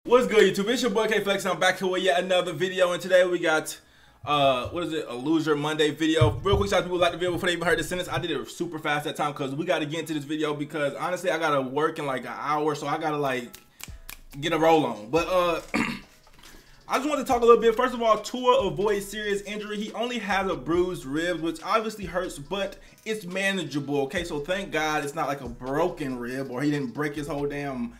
What's good, YouTube? It's your boy K Flex. I'm back here with yet another video, and today we got what is it? A Loser Monday video. Real quick, shout out to people who like the video before they even heard the sentence. I did it super fast that time because we got to get into this video because honestly, I gotta work in like an hour, so I gotta like get a roll on. But I just want to talk a little bit. First of all, Tua avoids serious injury. He only has a bruised rib, which obviously hurts, but it's manageable. Okay, so thank God it's not like a broken rib or he didn't break his whole damn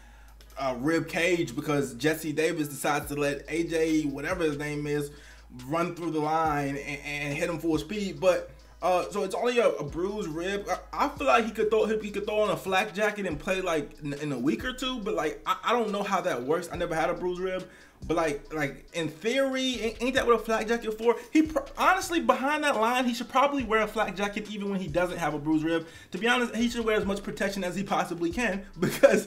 rib cage because Jesse Davis decides to let AJ, whatever his name is, run through the line and hit him full speed. But so it's only a bruised rib. I feel like he could throw on a flak jacket and play like in a week or two. But like I don't know how that works. I never had a bruised rib. But like in theory, ain't that what a flak jacket for? Honestly, behind that line, he should probably wear a flak jacket even when he doesn't have a bruised rib. To be honest, he should wear as much protection as he possibly can because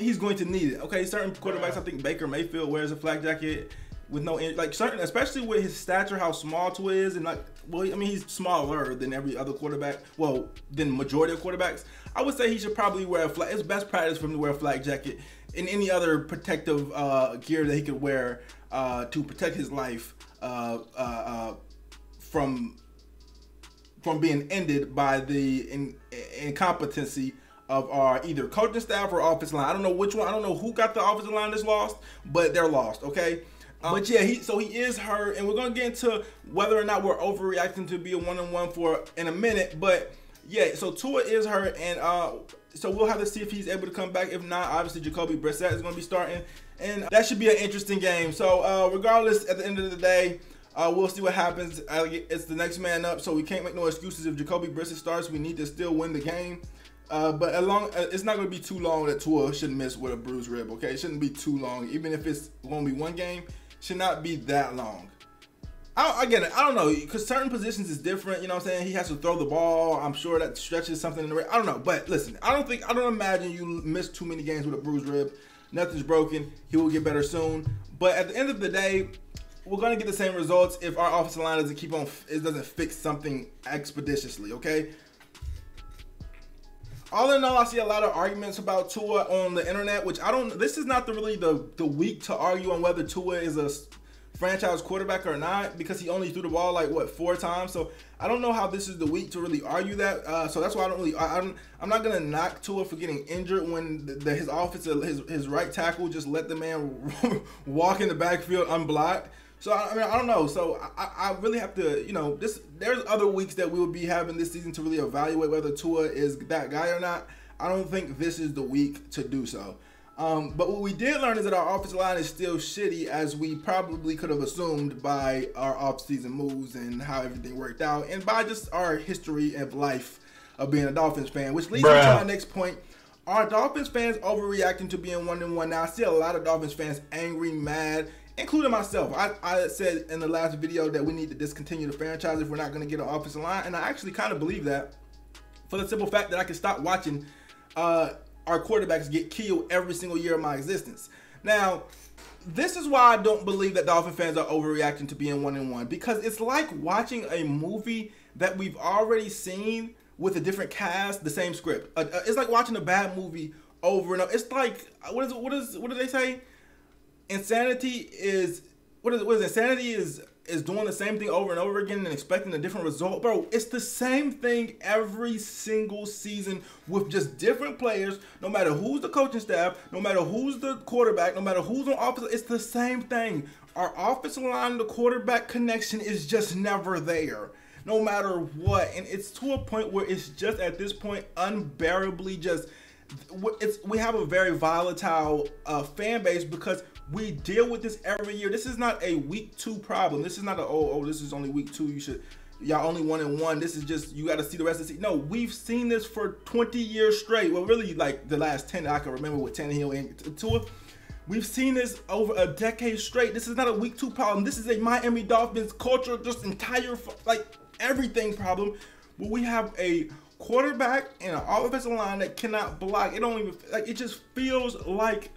he's going to need it. Okay, certain quarterbacks, I think Baker Mayfield wears a flak jacket with no, like certain, especially with his stature, how small Tua is, and like, well, I mean, he's smaller than every other quarterback. Well, than majority of quarterbacks. I would say he should probably wear a flak. It's best practice for him to wear a flak jacket and any other protective gear that he could wear to protect his life from being ended by the incompetency of our either coaching staff or offensive line. I don't know which one. I don't know who got the offensive line that's lost, but they're lost. Okay. But yeah, he is hurt, and we're gonna get into whether or not we're overreacting to be a one-on-one for in a minute. But yeah, so Tua is hurt, and so we'll have to see if he's able to come back. If not, obviously Jacoby Brissett is gonna be starting, and that should be an interesting game. So regardless, at the end of the day, we'll see what happens. It's the next man up, so we can't make no excuses. If Jacoby Brissett starts, we need to still win the game. But it's not going to be too long that Tua shouldn't miss with a bruised rib. Okay, it shouldn't be too long, even if it's going to be one game. Should not be that long. I get it. I don't know, because certain positions is different. You know what I'm saying? He has to throw the ball. I'm sure that stretches something in the rib. I don't know. But listen, I don't imagine you miss too many games with a bruised rib. Nothing's broken. He will get better soon. But at the end of the day, we're going to get the same results if our offensive line doesn't fix something expeditiously, okay? All in all, I see a lot of arguments about Tua on the internet, which this is not really the week to argue on whether Tua is a franchise quarterback or not, because he only threw the ball like, what, 4 times? So I don't know how this is the week to really argue that. So that's why I'm not going to knock Tua for getting injured when his his right tackle just let the man walk in the backfield unblocked. So, I mean, I don't know. So, I really have to, you know, there's other weeks that we will be having this season to really evaluate whether Tua is that guy or not. I don't think this is the week to do so. But what we did learn is that our offensive line is still shitty, as we probably could have assumed by our offseason moves and how everything worked out, and by just our history of life of being a Dolphins fan, which leads me to my next point. Are Dolphins fans overreacting to being 1-1? Now, I see a lot of Dolphins fans angry, mad, including myself. I said in the last video that we need to discontinue the franchise if we're not going to get an offensive line, and I actually kind of believe that for the simple fact that I can stop watching our quarterbacks get killed every single year of my existence. Now, this is why I don't believe that Dolphin fans are overreacting to being 1-1, because it's like watching a movie that we've already seen with a different cast, the same script. It's like watching a bad movie over and over. It's like, what do they say? Insanity is insanity is doing the same thing over and over again and expecting a different result. Bro, it's the same thing every single season with just different players. No matter who's the coaching staff, no matter who's the quarterback, no matter who's on offense, it's the same thing. Our offensive line, the quarterback connection is just never there, no matter what. And it's to a point where it's just at this point unbearably just, we have a very volatile fan base because we deal with this every year. This is not a week 2 problem. This is not this is only week 2. Y'all only 1-1. This is just, you got to see the rest of the season. No, we've seen this for 20 years straight. Well, really like the last 10 that I can remember with Tannehill and Tua. We've seen this over a decade straight. This is not a week 2 problem. This is a Miami Dolphins culture, just entire, like everything problem, where we have a quarterback and an offensive line that cannot block. It don't even, like, it just feels like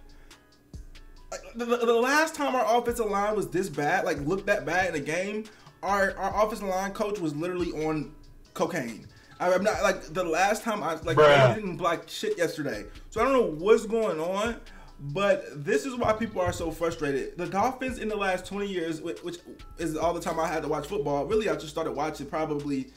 the last time our offensive line was this bad, like looked that bad in a game, our offensive line coach was literally on cocaine. I'm not, like, the last time I didn't block shit yesterday. So I don't know what's going on. But this is why people are so frustrated. The Dolphins in the last 20 years, which is all the time I had to watch football, really I just started watching probably,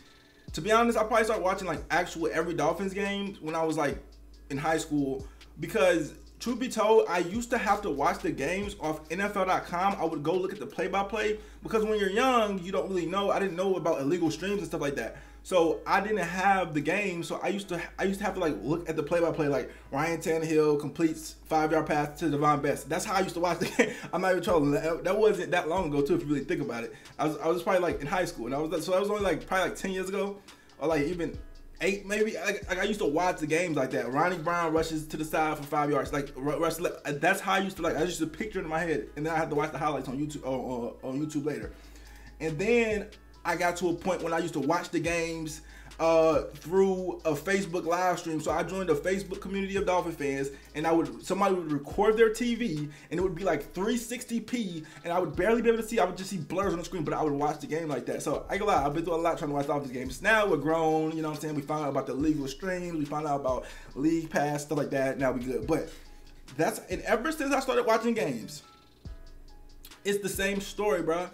to be honest, I probably started watching like actual every Dolphins game when I was like in high school, because truth be told, I used to have to watch the games off NFL.com. I would go look at the play-by-play, because when you're young, you don't really know. I didn't know about illegal streams and stuff like that. So I didn't have the game. So I used to have to like look at the play-by-play, like Ryan Tannehill completes 5-yard pass to Devon Best. That's how I used to watch the game. I'm not even trolling. That wasn't that long ago too, if you really think about it. I was probably like in high school, and that was only like probably like 10 years ago, or like even 8 maybe. Like I used to watch the games like that. Ronnie Brown rushes to the side for 5 yards. Like that's how I used to like. I used to picture it in my head, and then I had to watch the highlights on YouTube on YouTube later. And then I got to a point when I used to watch the games through a Facebook live stream. So I joined a Facebook community of Dolphin fans, and somebody would record their TV, and it would be like 360p, and I would barely be able to see. I would just see blurs on the screen, but I would watch the game like that. So I ain't gonna lie, I've been through a lot trying to watch Dolphins games. Now we're grown, you know what I'm saying? We found out about the legal streams, we found out about League Pass, stuff like that. Now we good. But and ever since I started watching games, it's the same story, bro.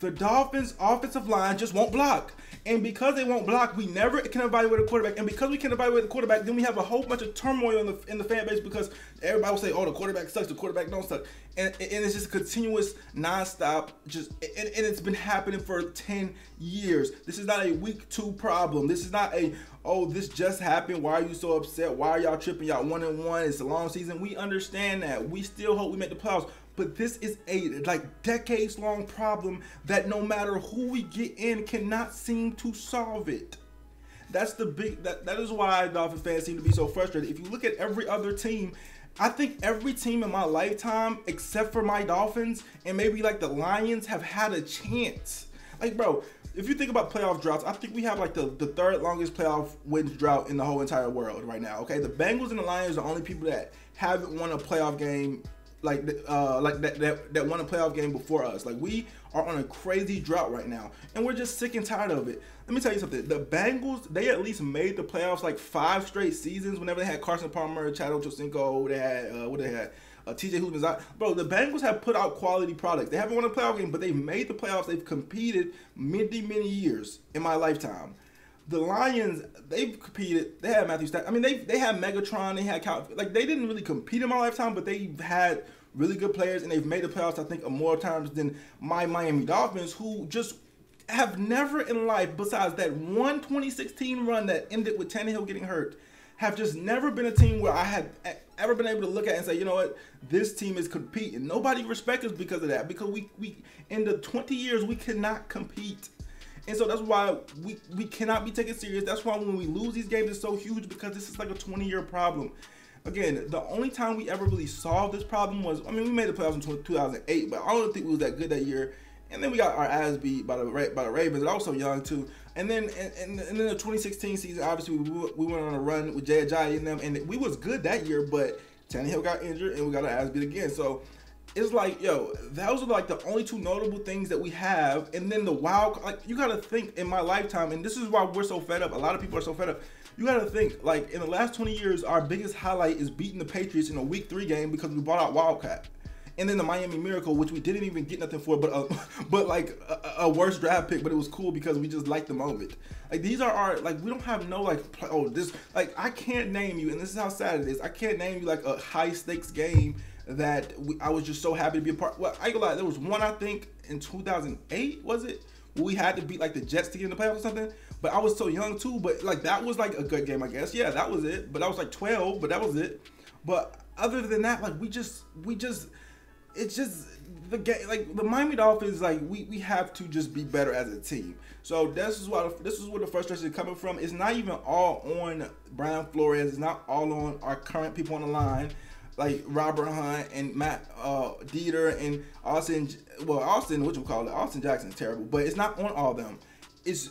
The Dolphins' offensive line just won't block. And because they won't block, we never can evaluate a quarterback. And because we can evaluate the quarterback, then we have a whole bunch of turmoil in the fan base, because everybody will say, oh, the quarterback sucks, the quarterback don't suck. And it's just continuous, nonstop, and it's been happening for 10 years. This is not a week 2 problem. This is not this just happened. Why are you so upset? Why are y'all tripping? Y'all 1-1. It's a long season. We understand that. We still hope we make the playoffs. But this is a decades-long problem that no matter who we get in cannot seem to solve it. That's that is why Dolphin fans seem to be so frustrated. If you look at every other team, I think every team in my lifetime, except for my Dolphins and maybe like the Lions, have had a chance. Like, bro, if you think about playoff droughts, I think we have like the third longest playoff wins drought in the whole entire world right now. Okay, the Bengals and the Lions are the only people that haven't won a playoff game that won a playoff game before us. Like, we are on a crazy drought right now, and we're just sick and tired of it. Let me tell you something. The Bengals, they at least made the playoffs like 5 straight seasons. Whenever they had Carson Palmer, Chad Ochocinco, they had TJ Houshmandzadeh. Bro, the Bengals have put out quality products. They haven't won a playoff game, but they've made the playoffs. They've competed many years in my lifetime. The Lions, they've competed. They had Matthew Stafford. I mean, they had Megatron. They had they didn't really compete in my lifetime, but they've had really good players, and they've made the playoffs, I think, more times than my Miami Dolphins, who just have never in life, besides that one 2016 run that ended with Tannehill getting hurt, have just never been a team where I had ever been able to look at and say, you know what, this team is competing. Nobody respects us because of that, because we in the 20 years, we cannot compete. And so that's why we cannot be taken serious. That's why when we lose these games, it's so huge, because this is like a 20-year problem. Again, the only time we ever really solved this problem was, I mean, we made the playoffs in 2008, but I don't think we was that good that year. And then we got our ass beat by the Ravens. They're also young too. And then the 2016 season, obviously we went on a run with Jay Ajayi and them, and we was good that year. But Tannehill got injured, and we got our ass beat again. So it's like, yo, those are like the only 2 notable things that we have. And then the wild, like, you gotta think, in my lifetime, and this is why we're so fed up. A lot of people are so fed up. You gotta think, like, in the last 20 years, our biggest highlight is beating the Patriots in a Week 3 game because we bought out Wildcat. And then the Miami Miracle, which we didn't even get nothing for, but like a worse draft pick, but it was cool because we just liked the moment. Like, these are our, like, we don't have no, like, I can't name you, and this is how sad it is, I can't name you, like, a high-stakes game that I was just so happy to be a part. Well, I ain't gonna lie, there was one, I think, in 2008, was it? We had to beat like the Jets to get in the playoffs or something, but I was so young too. But like, that was like a good game, I guess. Yeah, that was it. But I was like 12, but that was it. But other than that, like, it's just the game. Like, the Miami Dolphins, like, we have to just be better as a team. So this is where the frustration is coming from. It's not even all on Brian Flores. It's not all on our current people on the line, like Robert Hunt and Matt Dieter and Austin. Well, Austin, what you call it? Austin Jackson is terrible, but it's not on all them. It's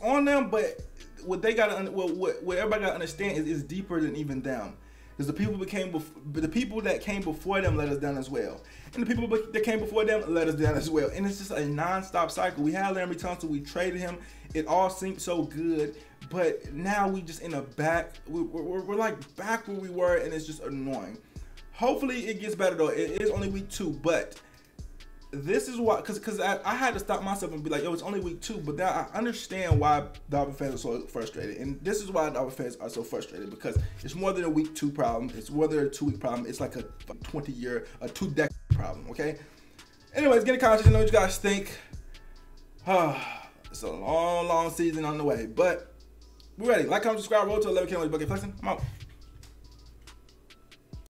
on them, but what everybody gotta understand is deeper than even them. Because the people that came before them let us down as well, and the people that came before them let us down as well. And it's just a non-stop cycle. We had Larry Tunsil, we traded him. It all seemed so good, but now we just in a back. We're like back where we were, and it's just annoying. Hopefully it gets better though. It is only week 2, but this is why, because I had to stop myself and be like, yo, it's only week 2, but now I understand why Dolphins fans are so frustrated, and this is why Dolphins fans are so frustrated, because it's more than a week 2 problem. It's more than a 2-week problem. It's like a 20-year, a 2-decade problem. Okay. Anyways, get in contact. Know what you guys think. It's a long season on the way, but we're ready. Like, comment, subscribe, roll to 11K. Bucket flexing. I'm out.